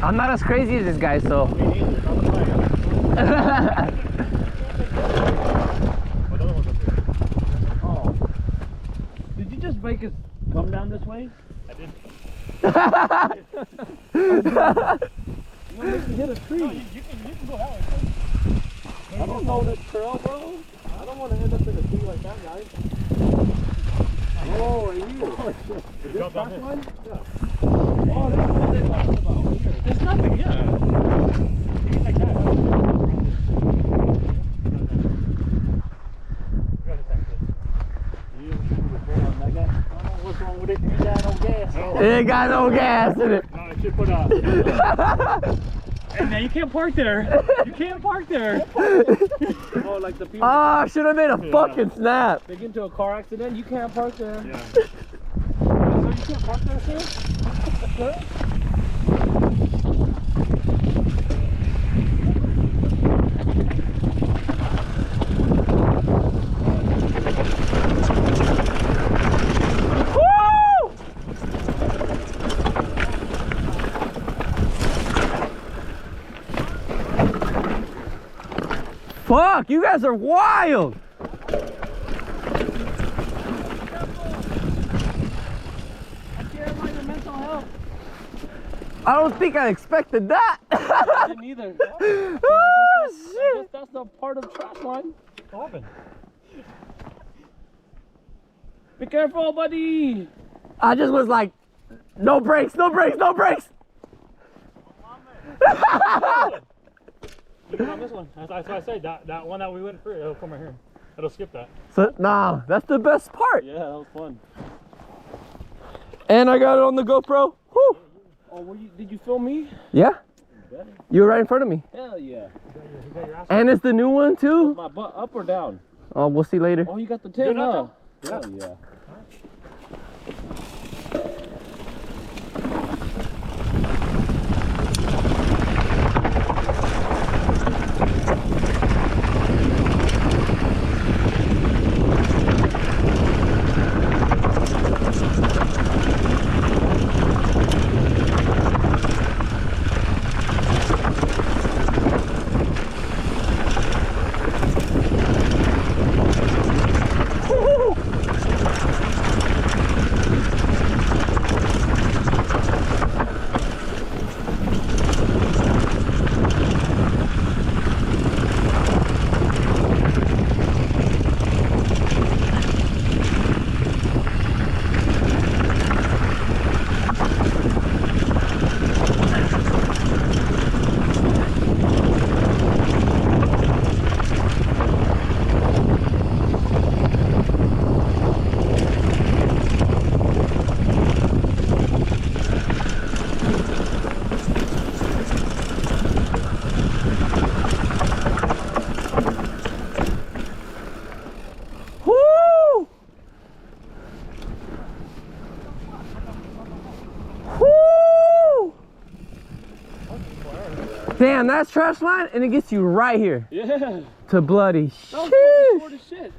I'm not as crazy as this guy, so. Oh. Did you just make us come down this way? I did. You want to hit a tree? No, you can go that way. I don't know this trail, bro. I don't want to end up in a tree like that, guys. Oh, right here. Oh, shit. Is this Trashline? Yeah. Oh, that's what they're talking about here. There's nothing, yeah. You can like that. What's wrong with it? You got no gas. It ain't got no gas in it. No, it should put And now you can't park there. You can't park there. Oh, like the people. Oh, I should have made a fucking snap. They get into a car accident, you can't park there. Yeah. So you can't park there, sir? Fuck, you guys are wild. I don't think I expected that. I didn't either. Oh, I guess that's the part of Trashline. What happened? Be careful, buddy. I just was like, no brakes, no brakes, no brakes. You can on this one. That's what I said. That one that we went through, it'll come right here. It'll skip that. So, nah, that's the best part. Yeah, that was fun. And I got it on the GoPro. Woo. Oh, did you film me? Yeah, you were right in front of me. Hell yeah. You got your ass. And it's the new one too. Was my butt up or down? Oh, we'll see later. Oh, you got the 10, huh? Yeah. Hell yeah. Damn, that's Trashline, and it gets you right here. Yeah. To bloody That was shit. short as shit.